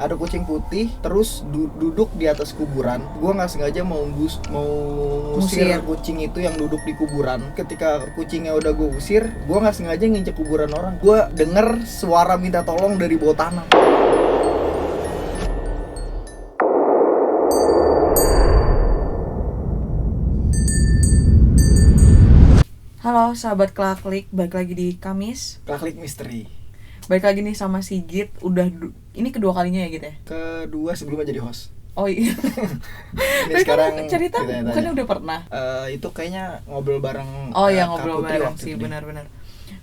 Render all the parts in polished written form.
ada kucing putih terus duduk di atas kuburan. Gue nggak sengaja mau ngusir kucing itu yang duduk di kuburan. Ketika kucingnya udah gue usir, gue nggak sengaja nginjek kuburan orang. Gue denger suara minta tolong dari bawah tanah. Halo sahabat Klaklik, balik lagi di Kamis. Klaklik Misteri. Balik lagi nih sama Sigit. Ini kedua kalinya ya gitu ya? Kedua sebelumnya jadi host. Oh iya. Ini sekarang cerita bukannya udah pernah? Itu kayaknya ngobrol bareng. Oh iya, ngobrol bareng sih, benar-benar.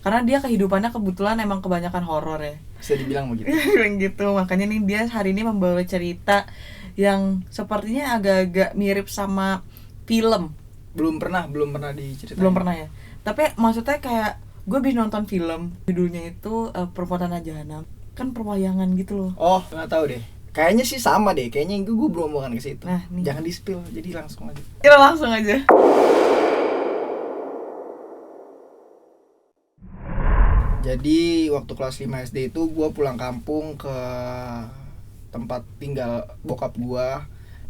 Karena dia kehidupannya kebetulan emang kebanyakan horor ya. Bisa dibilang begitu. Gitu, makanya nih dia hari ini membawa cerita yang sepertinya agak-agak mirip sama film. Belum pernah diceritain. Belum pernah ya. Tapi maksudnya kayak gue habis nonton film, judulnya itu Perbuatan Jahanam. Kan perwayangan gitu loh. Oh, nggak tahu deh. Kayaknya sih sama deh. Kayaknya gue belum omongan ke situ. Nah, nih. Jangan di-spill, jadi langsung aja. Kita langsung aja. Jadi waktu kelas 5 SD itu gue pulang kampung ke tempat tinggal bokap gue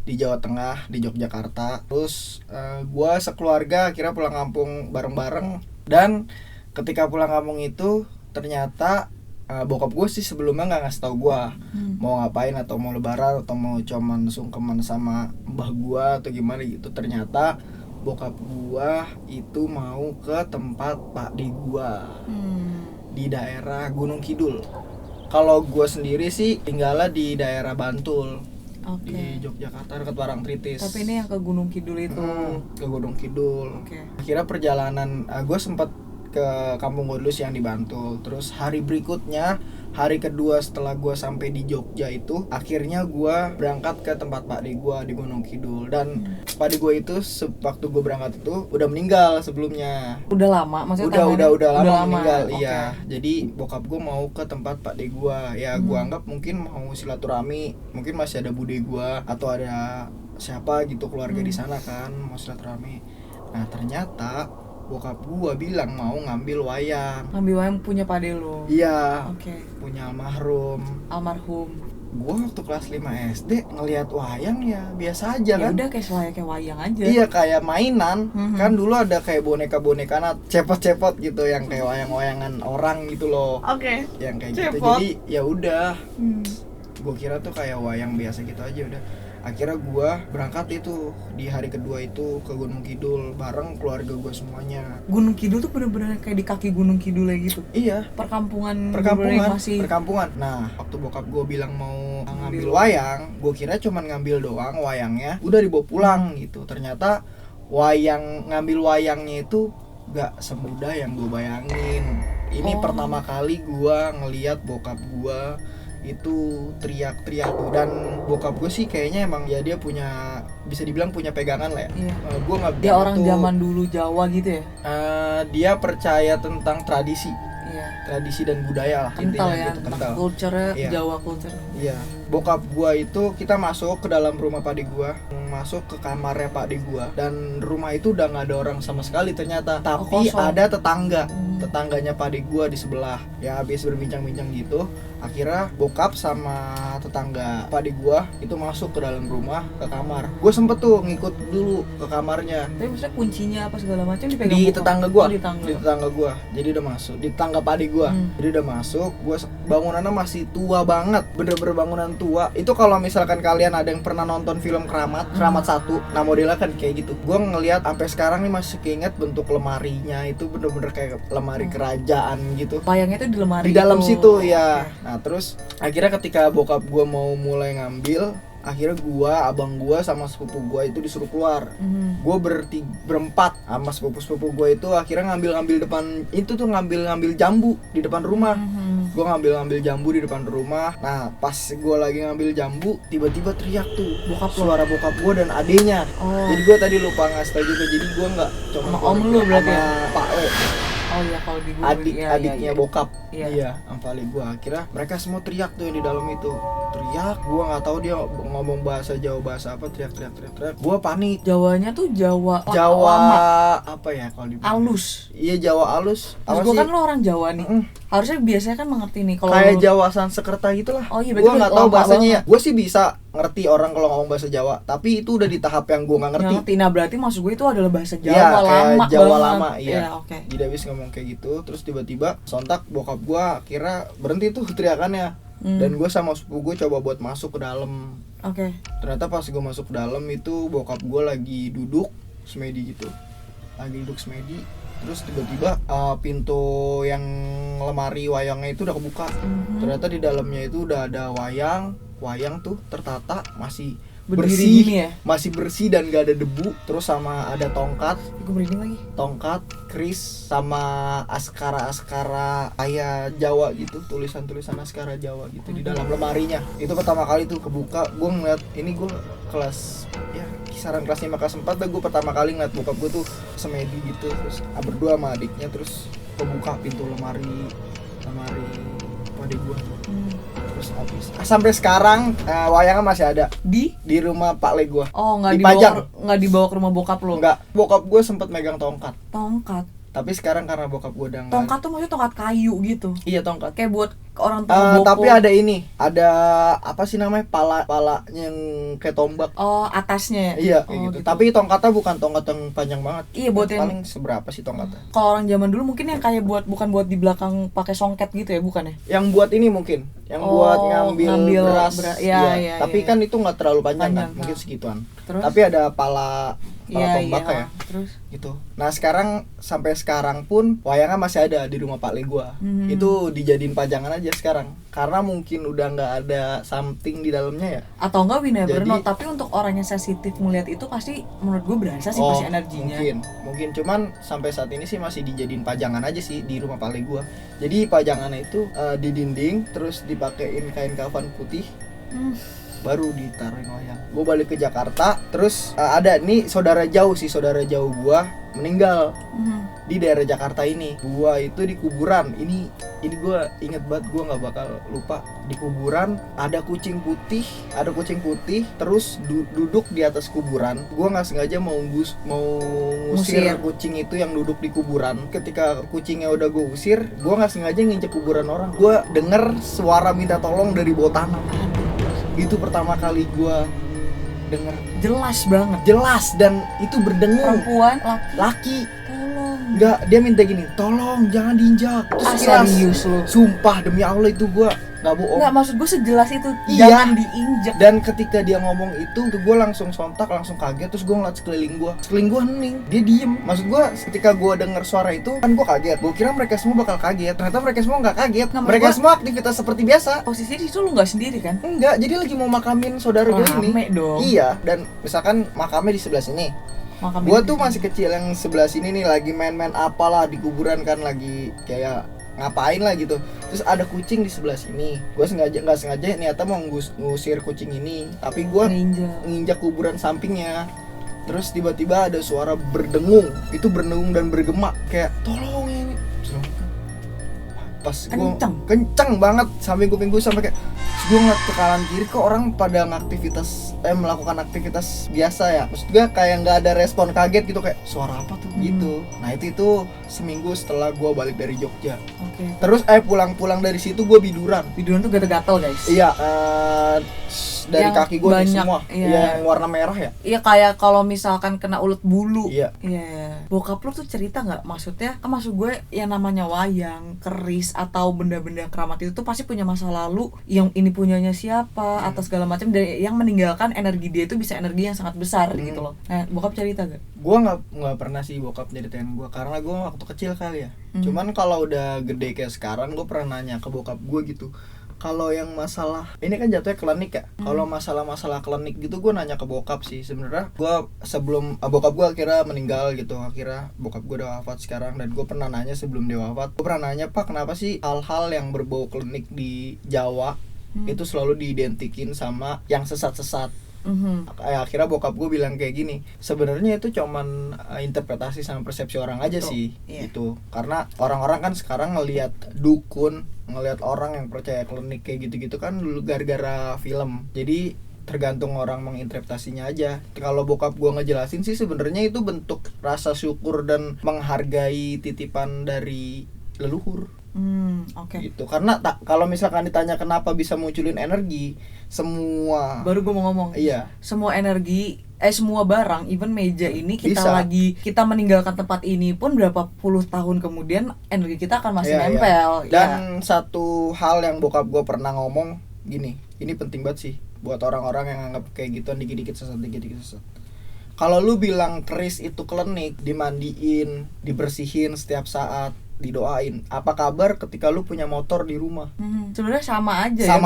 di Jawa Tengah, di Yogyakarta. Terus gue sekeluarga akhirnya pulang kampung bareng-bareng. Dan ketika pulang kampung itu ternyata bokap gue sih sebelumnya nggak ngasih tau gue mau ngapain, atau mau lebaran, atau mau cuman sungkeman sama mbah gue atau gimana gitu. Ternyata bokap gue itu mau ke tempat pakde gue di daerah Gunung Kidul. Kalau gue sendiri sih tinggalnya di daerah Bantul. Di Yogyakarta dekat Parangtritis. Tapi ini yang ke Gunung Kidul itu. Ke Gunung Kidul. Okay. Akhirnya perjalanan gue sempat ke kampung gue dulu sih yang di Bantul. Terus hari berikutnya, hari kedua setelah gue sampai di Jogja itu, akhirnya gue berangkat ke tempat pakde gue di Gunung Kidul. Dan pakde gue itu waktu gue berangkat itu udah meninggal sebelumnya. Udah lama maksudnya? Udah lama meninggal. Okay. Iya. Jadi bokap gue mau ke tempat pakde gue. Ya gue anggap mungkin mau silaturahmi, mungkin masih ada bude gue atau ada siapa gitu keluarga di sana kan, mau silaturahmi. Nah ternyata bokap gua bilang mau ngambil wayang. Ngambil wayang punya pade lo? Iya. Oke. Punya almarhum. Gua waktu kelas 5 SD ngelihat wayang ya biasa aja kan. Ya udah kayak selayaknya wayang aja. Iya kayak mainan. Kan dulu ada kayak boneka-boneka cepot-cepot gitu yang kayak wayang-wayangan orang gitu loh. Oke. Yang kayak cepot. gitu. Jadi ya udah. Gua kira tuh kayak wayang biasa gitu aja udah. Akhirnya gue berangkat itu di hari kedua itu ke Gunung Kidul bareng keluarga gue semuanya. Gunung Kidul tuh bener-bener kayak di kaki Gunung Kidul gitu? Iya. Perkampungan. Nah waktu bokap gue bilang mau ngambil wayang, gue kira cuman ngambil doang wayangnya, udah dibawa pulang gitu. Ternyata ngambil wayangnya itu gak semudah yang gue bayangin. Ini pertama kali gue ngelihat bokap gue itu teriak-teriak tuh. Dan bokap gue sih kayaknya emang ya dia punya, bisa dibilang punya pegangan lah ya. Iya. Gue nggak dia orang zaman dulu Jawa gitu ya. Dia percaya tentang tradisi. Iya. Tradisi dan budaya lah kental intinya ya, gitu, kental. Culture Iya. Jawa culture. Iya. Bokap gua itu kita masuk ke dalam rumah pakde gua, masuk ke kamarnya pakde gua, dan rumah itu udah nggak ada orang sama sekali ternyata. Tapi ada tetangganya pakde gua di sebelah. Ya habis berbincang-bincang gitu, akhirnya bokap sama tetangga pakde gua itu masuk ke dalam rumah ke kamar. Gua sempet tuh ngikut dulu ke kamarnya. Tapi maksudnya kuncinya apa segala macam dipegang di bokap? tetangga gua. Di tetangga gua. Jadi udah masuk di tetangga pakde gua. Jadi udah masuk. Gua bangunannya masih tua banget, bener-bener bangunan tua. Itu kalau misalkan kalian ada yang pernah nonton film Keramat 1, nah modelnya kan kayak gitu. Gua ngelihat sampai sekarang nih masih keinget bentuk lemarinya itu bener-bener kayak lemari kerajaan gitu. Wayangnya tuh di lemari di dalam itu. situ ya. Nah terus akhirnya ketika bokap gua mau mulai ngambil, akhirnya abang gua sama sepupu gua itu disuruh keluar. Gua berempat sama sepupu gua itu akhirnya ngambil depan itu tuh ngambil jambu di depan rumah. Gua ngambil jambu di depan rumah. Nah pas gua lagi ngambil jambu, tiba-tiba teriak tuh suara bokap gua dan adenya. Jadi gua tadi lupa ngasih tau juga. Jadi gua nggak cuma om lu berarti ya? Pak Le. Oh iya, kalau di adiknya bokap. Iya. Sama Pak Le gua. Akhirnya mereka semua teriak tuh yang di dalam itu. teriak, gue nggak tahu dia ngomong bahasa Jawa, bahasa apa, teriak, gue panik. Jawanya tuh Jawa Jawa lama, apa ya kalau di alus. Iya, Jawa alus. Terus gue kan lo orang Jawa nih, harusnya biasanya kan mengerti nih kalau kayak Jawa Sanskerta gitulah. Oh iya, gue nggak tahu bahasanya ya. banget. Gue sih bisa ngerti orang kalau ngomong bahasa Jawa, tapi itu udah di tahap yang gue nggak ngerti. Nah berarti maksud gue itu adalah bahasa Jawa Iya, kayak lama Jawa banget. lama, iya. Ya, oke. Jadi habis ngomong kayak gitu, terus tiba-tiba sontak bokap gue kira berhenti tuh teriakannya. Dan gue sama sepupu gue coba buat masuk ke dalam. Oke. Ternyata pas gue masuk ke dalam itu bokap gue lagi duduk semedi gitu, lagi duduk semedi. Terus tiba-tiba pintu yang lemari wayangnya itu udah kebuka. Ternyata di dalamnya itu udah ada wayang tuh tertata, masih Berdiri bersih, gini ya? masih bersih dan gak ada debu. Terus sama ada tongkat, Gue merinding lagi. keris, sama askara kayak Jawa gitu, tulisan askara Jawa gitu di dalam lemarinya. Itu pertama kali tuh kebuka, gue ngeliat ini, gue kelas ya kisaran kelas 5 kelas 4 dah gue pertama kali ngeliat bokap gue tuh semedi gitu, terus berdua sama adiknya, terus kebuka pintu lemari adik gue. Terus habis sampai sekarang wayangnya masih ada Di rumah Pak Le gue. Oh, Dipajang. nggak dibawa ke rumah bokap lo. Enggak, bokap gue sempet megang tongkat. Tongkat. Tapi sekarang karena bokap gue udah enggak. Tongkat tuh maksudnya tongkat kayu gitu. Iya, tongkat. Kayak buat orang tua boko. Tapi ada ini, ada apa sih namanya, pala yang kayak tombak. Oh, atasnya ya? Iya, kayak gitu. Tapi tongkatnya bukan tongkat yang panjang banget. Iya, buat yang paling seberapa sih tongkatnya? kalau orang zaman dulu mungkin yang kayak bukan buat di belakang pakai songket gitu ya, bukan ya? Yang buat ini mungkin, yang buat ngambil beras. Iya, tapi kan itu nggak terlalu panjang kan, Panjang, mungkin segituan. Terus? Tapi ada pala tombak ya. Terus Gitu. Nah sekarang sampai sekarang pun wayangnya masih ada di rumah Pak Le gua. Itu dijadiin pajangan aja sekarang. Karena mungkin udah nggak ada something di dalamnya ya. atau enggak we never Jadi- know, tapi untuk orang yang sensitif melihat itu pasti menurut gue berasa sih pasti energinya. Mungkin cuman sampai saat ini sih masih dijadiin pajangan aja sih di rumah Pak Le gua. Jadi pajangannya itu di dinding, terus dipakein kain kafan putih. Baru ditaruhin wayang. Gue balik ke Jakarta, terus ada nih saudara jauh gua meninggal di daerah Jakarta ini. Gua itu di kuburan. Ini gua inget banget, gua nggak bakal lupa. Di kuburan ada kucing putih, terus duduk di atas kuburan. Gua nggak sengaja mau ngusir kucing itu yang duduk di kuburan. Ketika kucingnya udah gue usir, gua nggak sengaja nginjek kuburan orang. Gua denger suara minta tolong dari bawah tanah. Itu pertama kali gue denger jelas dan itu berdengung. Perempuan, Laki. tolong. Enggak, dia minta gini, tolong jangan diinjak. Terus Serius lu? sumpah demi Allah itu gue nggak bohong. Nggak, maksud gue sejelas itu. Iya. Jangan diinjek. Dan ketika dia ngomong itu tuh gue langsung sontak, langsung kaget. Terus gue ngeliat sekeliling gue hening, dia diem. Maksud gue ketika gue denger suara itu kan gue kaget. Gue kira mereka semua bakal kaget, ternyata mereka semua nggak kaget. Nah, Mereka semua aktivitas seperti biasa. Posisi di situ lu nggak sendiri kan? Enggak, jadi lagi mau makamin saudara gue ini. Rame dong. Iya, dan misalkan makamnya di sebelah sini. Makam Gua ini. tuh masih kecil, yang sebelah sini nih lagi main-main apalah di kuburan kan, lagi kayak ngapain lah gitu. Terus ada kucing di sebelah sini. Gua nggak sengaja niatnya mau ngusir kucing ini, tapi gua nginjak kuburan sampingnya. Terus tiba-tiba ada suara berdengung. Itu berdengung dan bergema kayak tolong ini. Pas gua kenceng banget samping kuping gue, sampai kayak gue ngeliat ke kanan kiri kok orang pada melakukan aktivitas biasa ya. Maksud gue kayak nggak ada respon, kaget gitu, kayak suara apa tuh gitu. Nah itu seminggu setelah gue balik dari Jogja. Oke. Terus pulang dari situ gue biduran. Biduran tuh gatel-gatel guys. Iya, dari Yang kaki gue nih banyak, semua. iya. Yang warna merah ya. Iya, kayak kalau misalkan kena ulet bulu. Iya. Iya. Bokap lu tuh cerita nggak? Maksudnya, kan maksud gue yang namanya wayang, keris atau benda-benda keramat itu tuh pasti punya masa lalu. Yang ini punyanya siapa atau segala macam, dan yang meninggalkan energi dia itu bisa energi yang sangat besar gitu loh. Nah, bokap cerita gak? Gue nggak pernah sih bokap nyeritain gue, karena gue waktu kecil kali ya. Cuman kalau udah gede kayak sekarang, gue pernah nanya ke bokap gue gitu. Kalau yang masalah ini kan jatuhnya klinik ya. Kalau masalah klinik gitu gue nanya ke bokap sih. Sebenarnya gue sebelum bokap gue akhirnya meninggal gitu, akhirnya bokap gue udah wafat sekarang, dan gue pernah nanya sebelum dia wafat. Gue pernah nanya, "Pak, kenapa sih hal-hal yang berbau klinik di Jawa itu selalu diidentikin sama yang sesat-sesat?" Akhirnya bokap gue bilang kayak gini, sebenarnya itu cuman interpretasi sama persepsi orang aja sih, gitu. Karena orang-orang kan sekarang ngelihat dukun, ngelihat orang yang percaya klinik kayak gitu-gitu kan dulu gara-gara film. Jadi tergantung orang menginterpretasinya aja. Kalau bokap gue ngejelasin sih sebenarnya itu bentuk rasa syukur dan menghargai titipan dari leluhur. Gitu. Karena kalau misalkan ditanya kenapa bisa munculin energi, semua baru gue mau ngomong. Iya. Semua energi, semua barang, even meja ini kita meninggalkan tempat ini pun berapa puluh tahun kemudian energi kita akan masih nempel. Dan satu hal yang bokap gue pernah ngomong gini, ini penting banget sih buat orang-orang yang anggap kayak gitu dikit-dikit sesat. Kalau lu bilang keris itu klinik, dimandiin, dibersihin setiap saat, didoain. Apa kabar ketika lu punya motor di rumah? Sebenarnya sama aja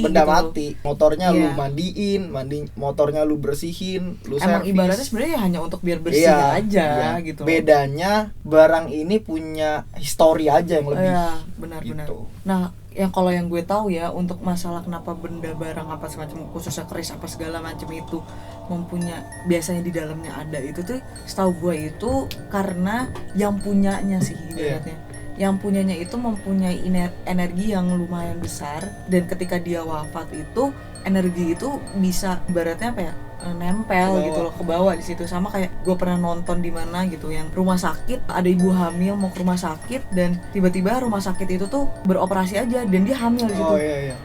benda mati. Motornya lu mandiin, motornya lu bersihin, lu emang servis. Ibaratnya sebenarnya hanya untuk biar bersih aja gitu. Bedanya barang ini punya histori aja yang lebih. Iya, benar-benar. Gitu. Nah, kalau yang gue tahu ya, untuk masalah kenapa benda barang apa semacam, khususnya keris apa segala macam itu biasanya di dalamnya ada itu tuh, setahu gue itu karena yang punyanya sih ibaratnya. Yang punyanya itu mempunyai energi yang lumayan besar, dan ketika dia wafat itu energi itu bisa ibaratnya apa ya, nempel gitu loh ke bawah di situ. Sama kayak gue pernah nonton di mana gitu, yang rumah sakit, ada ibu hamil mau ke rumah sakit dan tiba-tiba rumah sakit itu tuh beroperasi aja dan dia hamil di situ.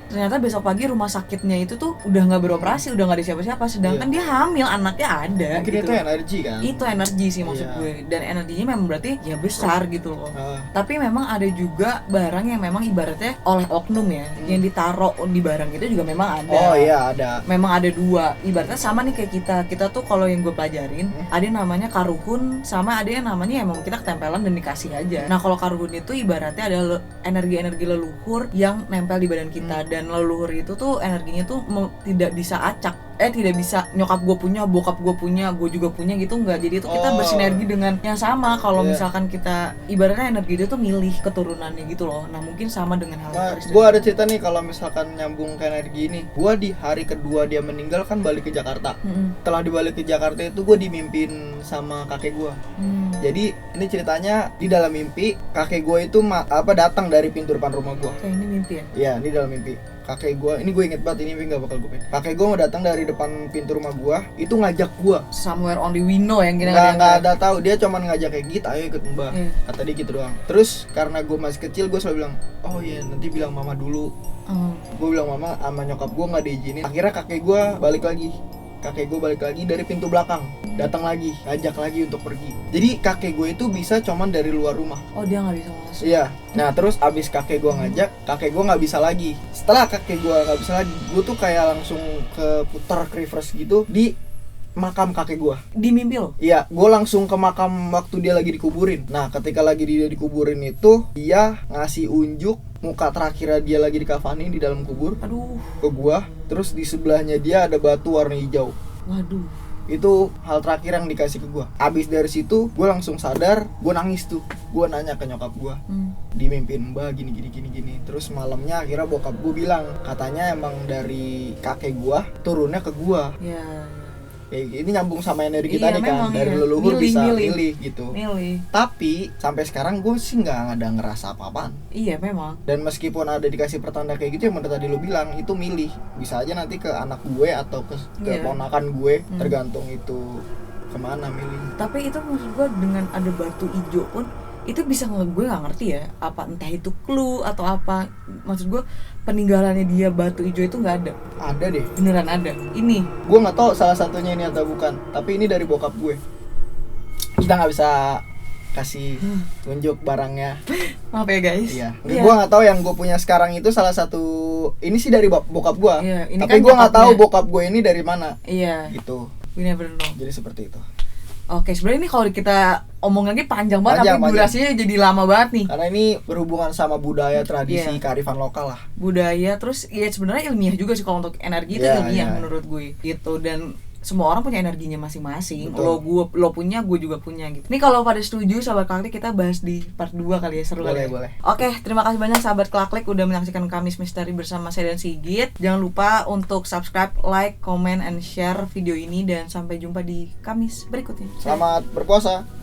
Ternyata besok pagi rumah sakitnya itu tuh udah nggak beroperasi, udah nggak ada siapa-siapa, sedangkan dia hamil, anaknya ada. Mungkin gitu. Itu energi kan? Itu energi sih maksud gue, dan energinya memang berarti ya besar gitu loh. Tapi memang ada juga barang yang memang ibaratnya oleh oknum ya, yang ditaruh di barang itu juga memang ada. Ada. Memang ada dua, ibaratnya sama nih kayak kita tuh kalau yang gue pelajarin, ada yang namanya karuhun, sama ada yang namanya emang kita ketempelan dan dikasih aja. Nah kalau karuhun itu ibaratnya ada energi-energi leluhur yang nempel di badan kita, dan leluhur itu tuh energinya tuh tidak bisa acak. Tidak bisa nyokap gue punya, bokap gue punya, gue juga punya gitu, enggak. Jadi itu kita bersinergi dengan yang sama. Kalau misalkan kita ibaratnya energi itu tuh milih keturunannya gitu loh. Nah mungkin sama dengan hal gue ada cerita nih, kalau misalkan nyambung ke energi ini. Gue di hari kedua dia meninggal kan balik ke Jakarta. Setelah dibalik ke Jakarta itu gue dimimpin sama kakek gue. Jadi ini ceritanya, di dalam mimpi kakek gue itu datang dari pintu depan rumah gue. Kayak ini mimpi ya? Iya, ini dalam mimpi. Kakek gue, ini gue inget banget, ini mimpi gak bakal gue pengen. Kakek gue mau datang dari depan pintu rumah gue, itu ngajak gue somewhere only we know yang gini. Nggak ada tahu, dia cuma ngajak kayak gitu, ayo ikut mbah. Kata dia gitu doang. Terus karena gue masih kecil, gue selalu bilang, oh iya nanti bilang mama dulu. Gue bilang mama, sama nyokap gue nggak diizinin. Akhirnya kakek gue balik lagi dari pintu belakang, datang lagi, ngajak lagi untuk pergi. Jadi kakek gue itu bisa cuman dari luar rumah. Oh, dia nggak bisa masuk. Iya. Nah terus abis kakek gue ngajak, kakek gue nggak bisa lagi. Setelah kakek gue nggak bisa lagi, gue tuh kayak langsung putar ke reverse gitu di makam kakek gue. Di mimpi lo? Iya, gue langsung ke makam waktu dia lagi dikuburin. Nah ketika lagi dia dikuburin itu, dia ngasih unjuk muka terakhirnya dia lagi dikafani di dalam kubur. Aduh. Ke gua. Terus di sebelahnya dia ada batu warna hijau. Waduh. Itu hal terakhir yang dikasih ke gua. Abis dari situ gua langsung sadar, gua nangis tuh. Gua nanya ke nyokap gua, dimimpin mbak gini. Terus malamnya akhirnya bokap gua bilang, katanya emang dari kakek gua turunnya ke gua. Ini nyambung sama energi tadi kan, dari leluhur bisa milih gitu. Tapi sampai sekarang gue sih nggak ada ngerasa apa-apaan. Iya memang. Dan meskipun ada dikasih pertanda kayak gitu, yang bener tadi lo bilang itu milih. Bisa aja nanti ke anak gue atau ke ponakan gue, tergantung itu kemana milih. Tapi itu maksud gue, dengan ada batu hijau pun itu bisa gue nggak ngerti ya, apa entah itu clue atau apa. Maksud gue peninggalannya dia batu hijau itu nggak ada. Ada deh. Beneran ada. Ini. Gue nggak tahu salah satunya ini atau bukan. Tapi ini dari bokap gue. Kita nggak bisa kasih tunjuk barangnya. Maaf ya guys. Iya. Gue nggak tahu yang gue punya sekarang itu salah satu. Ini sih dari bokap gue. Iya, ini tapi kan gue nggak tahu bokap gue ini dari mana. Iya. Gitu. We never know. Jadi seperti itu. Oke, sebenarnya ini kalau kita omong lagi panjang banget, tapi durasinya jadi lama banget nih. Karena ini berhubungan sama budaya, tradisi, kearifan lokal lah. Budaya, terus ya sebenarnya ilmiah juga sih kalau untuk energi itu ilmiah menurut gue gitu. Dan semua orang punya energinya masing-masing. Betul. Lo punya, gue juga punya gitu. Nih kalau pada setuju sahabat Klaklik, kita bahas di part 2 kali ya, seru kali ya. Boleh. Oke, terima kasih banyak sahabat Klaklik udah menyaksikan Kamis Misteri bersama saya dan Sigit. Jangan lupa untuk subscribe, like, comment, and share video ini, dan sampai jumpa di Kamis berikutnya. Selamat berpuasa.